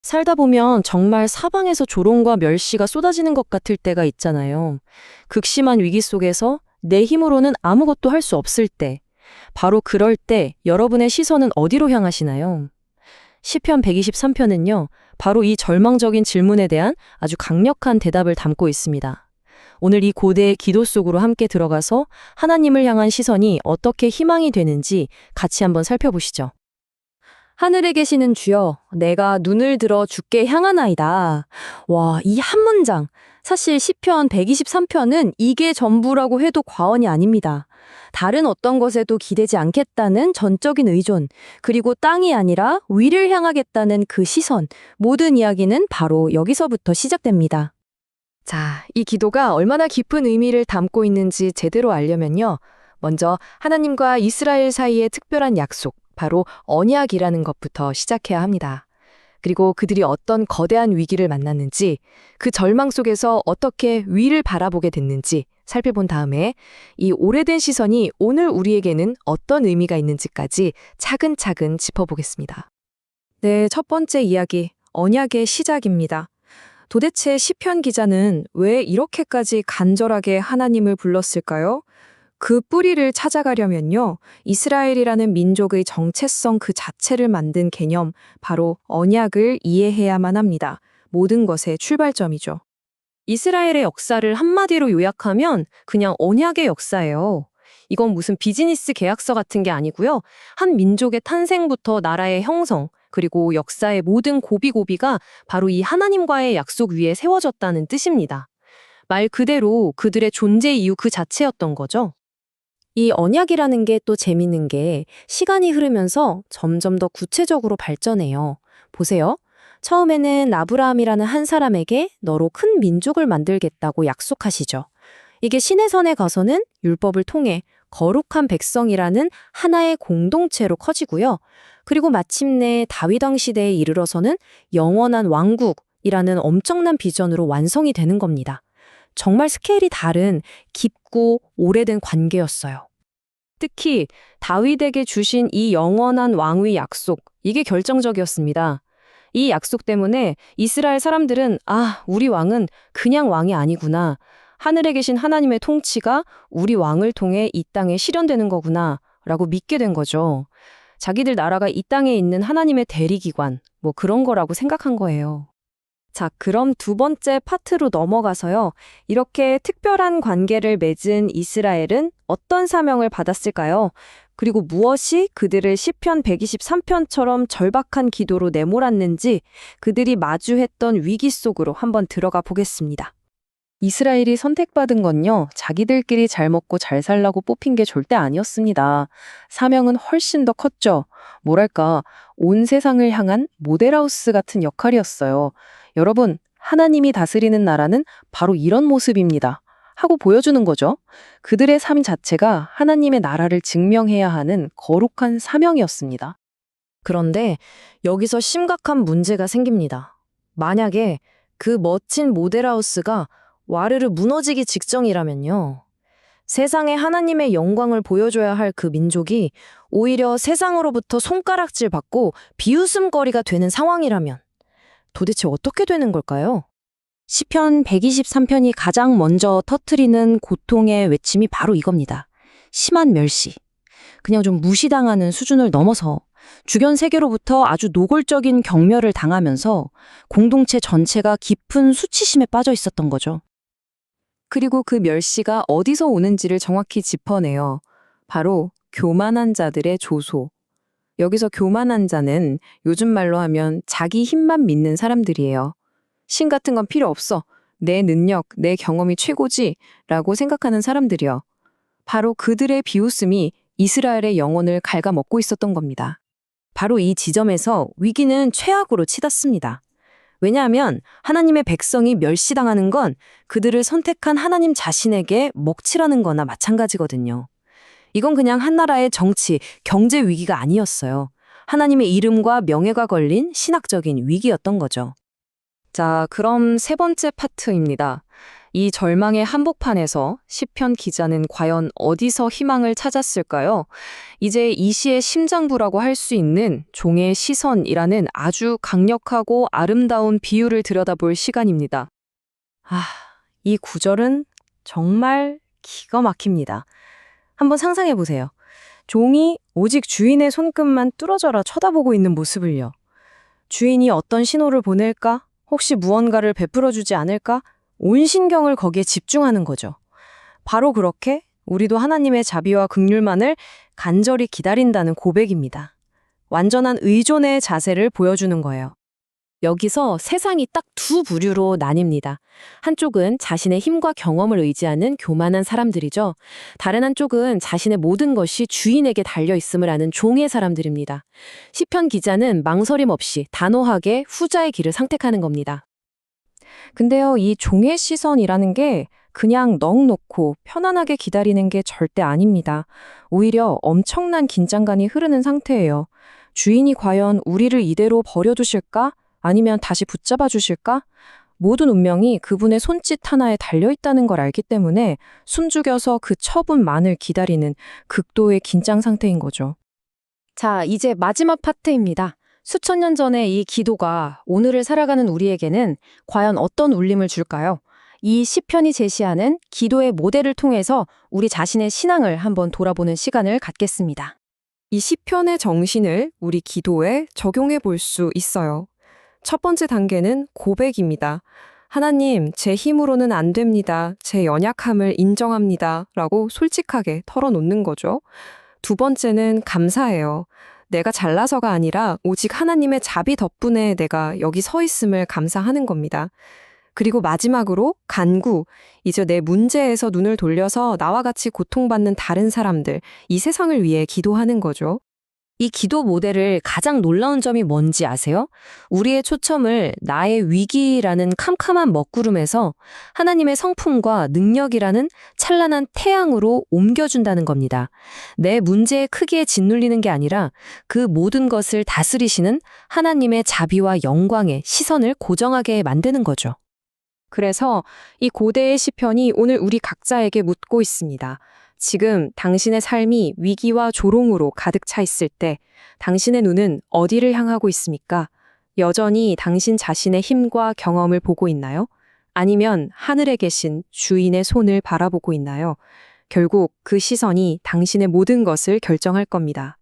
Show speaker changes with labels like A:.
A: 살다 보면 정말 사방에서 조롱과 멸시가 쏟아지는 것 같을 때가 있잖아요. 극심한 위기 속에서 내 힘으로는 아무것도 할 수 없을 때, 바로 그럴 때 여러분의 시선은 어디로 향하시나요? 시편 123편은요, 바로 이 절망적인 질문에 대한 아주 강력한 대답을 담고 있습니다. 오늘 이 고대의 기도 속으로 함께 들어가서 하나님을 향한 시선이 어떻게 희망이 되는지 같이 한번 살펴보시죠.
B: 하늘에 계시는 주여, 내가 눈을 들어 주께 향하나이다. 와, 이 한 문장. 사실 시편 123편은 이게 전부라고 해도 과언이 아닙니다. 다른 어떤 것에도 기대지 않겠다는 전적인 의존, 그리고 땅이 아니라 위를 향하겠다는 그 시선, 모든 이야기는 바로 여기서부터 시작됩니다.
C: 자, 이 기도가 얼마나 깊은 의미를 담고 있는지 제대로 알려면요. 먼저 하나님과 이스라엘 사이의 특별한 약속, 바로 언약이라는 것부터 시작해야 합니다. 그리고 그들이 어떤 거대한 위기를 만났는지, 그 절망 속에서 어떻게 위를 바라보게 됐는지 살펴본 다음에 이 오래된 시선이 오늘 우리에게는 어떤 의미가 있는지까지 차근차근 짚어보겠습니다.
B: 네, 첫 번째 이야기, 언약의 시작입니다. 도대체 시편 기자는 왜 이렇게까지 간절하게 하나님을 불렀을까요? 그 뿌리를 찾아가려면요, 이스라엘이라는 민족의 정체성 그 자체를 만든 개념, 바로 언약을 이해해야만 합니다. 모든 것의 출발점이죠. 이스라엘의 역사를 한마디로 요약하면 그냥 언약의 역사예요. 이건 무슨 비즈니스 계약서 같은 게 아니고요. 한 민족의 탄생부터 나라의 형성, 그리고 역사의 모든 고비고비가 바로 이 하나님과의 약속 위에 세워졌다는 뜻입니다. 말 그대로 그들의 존재 이유 그 자체였던 거죠. 이 언약이라는 게 또 재밌는 게 시간이 흐르면서 점점 더 구체적으로 발전해요. 보세요. 처음에는 아브라함이라는 한 사람에게 너로 큰 민족을 만들겠다고 약속하시죠. 이게 시내선에 가서는 율법을 통해 거룩한 백성이라는 하나의 공동체로 커지고요. 그리고 마침내 다윗 왕 시대에 이르러서는 영원한 왕국이라는 엄청난 비전으로 완성이 되는 겁니다. 정말 스케일이 다른 깊고 오래된 관계였어요. 특히 다윗에게 주신 이 영원한 왕위 약속, 이게 결정적이었습니다. 이 약속 때문에 이스라엘 사람들은 우리 왕은 그냥 왕이 아니구나. 하늘에 계신 하나님의 통치가 우리 왕을 통해 이 땅에 실현되는 거구나 라고 믿게 된 거죠. 자기들 나라가 이 땅에 있는 하나님의 대리기관, 뭐 그런 거라고 생각한 거예요. 자, 그럼 두 번째 파트로 넘어가서요. 이렇게 특별한 관계를 맺은 이스라엘은 어떤 사명을 받았을까요? 그리고 무엇이 그들을 시편 123편처럼 절박한 기도로 내몰았는지 그들이 마주했던 위기 속으로 한번 들어가 보겠습니다. 이스라엘이 선택받은 건요, 자기들끼리 잘 먹고 잘 살라고 뽑힌 게 절대 아니었습니다. 사명은 훨씬 더 컸죠. 뭐랄까, 온 세상을 향한 모델하우스 같은 역할이었어요. 여러분, 하나님이 다스리는 나라는 바로 이런 모습입니다. 하고 보여주는 거죠. 그들의 삶 자체가 하나님의 나라를 증명해야 하는 거룩한 사명이었습니다.
A: 그런데 여기서 심각한 문제가 생깁니다. 만약에 그 멋진 모델하우스가 와르르 무너지기 직전이라면요. 세상에 하나님의 영광을 보여줘야 할 그 민족이 오히려 세상으로부터 손가락질 받고 비웃음거리가 되는 상황이라면 도대체 어떻게 되는 걸까요? 시편 123편이 가장 먼저 터뜨리는 고통의 외침이 바로 이겁니다. 심한 멸시. 그냥 좀 무시당하는 수준을 넘어서 주변 세계로부터 아주 노골적인 경멸을 당하면서 공동체 전체가 깊은 수치심에 빠져 있었던 거죠.
B: 그리고 그 멸시가 어디서 오는지를 정확히 짚어내요. 바로 교만한 자들의 조소. 여기서 교만한 자는 요즘 말로 하면 자기 힘만 믿는 사람들이에요. 신 같은 건 필요 없어. 내 능력, 내 경험이 최고지 라고 생각하는 사람들이요. 바로 그들의 비웃음이 이스라엘의 영혼을 갉아먹고 있었던 겁니다. 바로 이 지점에서 위기는 최악으로 치닫습니다. 왜냐하면 하나님의 백성이 멸시당하는 건 그들을 선택한 하나님 자신에게 먹칠하는 거나 마찬가지거든요. 이건 그냥 한 나라의 정치, 경제 위기가 아니었어요. 하나님의 이름과 명예가 걸린 신학적인 위기였던 거죠.
A: 자, 그럼 세 번째 파트입니다. 이 절망의 한복판에서 시편 기자는 과연 어디서 희망을 찾았을까요? 이제 이 시의 심장부라고 할 수 있는 종의 시선이라는 아주 강력하고 아름다운 비유를 들여다볼 시간입니다. 이 구절은 정말 기가 막힙니다. 한번 상상해 보세요. 종이 오직 주인의 손끝만 뚫어져라 쳐다보고 있는 모습을요. 주인이 어떤 신호를 보낼까? 혹시 무언가를 베풀어주지 않을까? 온 신경을 거기에 집중하는 거죠. 바로 그렇게 우리도 하나님의 자비와 긍휼만을 간절히 기다린다는 고백입니다. 완전한 의존의 자세를 보여주는 거예요. 여기서 세상이 딱 두 부류로 나뉩니다. 한쪽은 자신의 힘과 경험을 의지하는 교만한 사람들이죠. 다른 한쪽은 자신의 모든 것이 주인에게 달려 있음을 아는 종의 사람들입니다. 시편 기자는 망설임 없이 단호하게 후자의 길을 선택하는 겁니다. 근데요, 이 종의 시선이라는 게 그냥 넋 놓고 편안하게 기다리는 게 절대 아닙니다. 오히려 엄청난 긴장감이 흐르는 상태예요. 주인이 과연 우리를 이대로 버려두실까? 아니면 다시 붙잡아 주실까? 모든 운명이 그분의 손짓 하나에 달려있다는 걸 알기 때문에 숨죽여서 그 처분만을 기다리는 극도의 긴장 상태인 거죠.
C: 자, 이제 마지막 파트입니다. 수천 년 전의 이 기도가 오늘을 살아가는 우리에게는 과연 어떤 울림을 줄까요? 이 시편이 제시하는 기도의 모델을 통해서 우리 자신의 신앙을 한번 돌아보는 시간을 갖겠습니다.
B: 이 시편의 정신을 우리 기도에 적용해 볼 수 있어요. 첫 번째 단계는 고백입니다. 하나님, 제 힘으로는 안 됩니다. 제 연약함을 인정합니다. 라고 솔직하게 털어놓는 거죠. 두 번째는 감사해요. 내가 잘나서가 아니라 오직 하나님의 자비 덕분에 내가 여기 서 있음을 감사하는 겁니다. 그리고 마지막으로 간구, 이제 내 문제에서 눈을 돌려서 나와 같이 고통받는 다른 사람들, 이 세상을 위해 기도하는 거죠.
A: 이 기도 모델을 가장 놀라운 점이 뭔지 아세요? 우리의 초점을 나의 위기라는 캄캄한 먹구름에서 하나님의 성품과 능력이라는 찬란한 태양으로 옮겨준다는 겁니다. 내 문제의 크기에 짓눌리는 게 아니라 그 모든 것을 다스리시는 하나님의 자비와 영광의 시선을 고정하게 만드는 거죠.
B: 그래서 이 고대의 시편이 오늘 우리 각자에게 묻고 있습니다. 지금 당신의 삶이 위기와 조롱으로 가득 차 있을 때 당신의 눈은 어디를 향하고 있습니까? 여전히 당신 자신의 힘과 경험을 보고 있나요? 아니면 하늘에 계신 주인의 손을 바라보고 있나요? 결국 그 시선이 당신의 모든 것을 결정할 겁니다.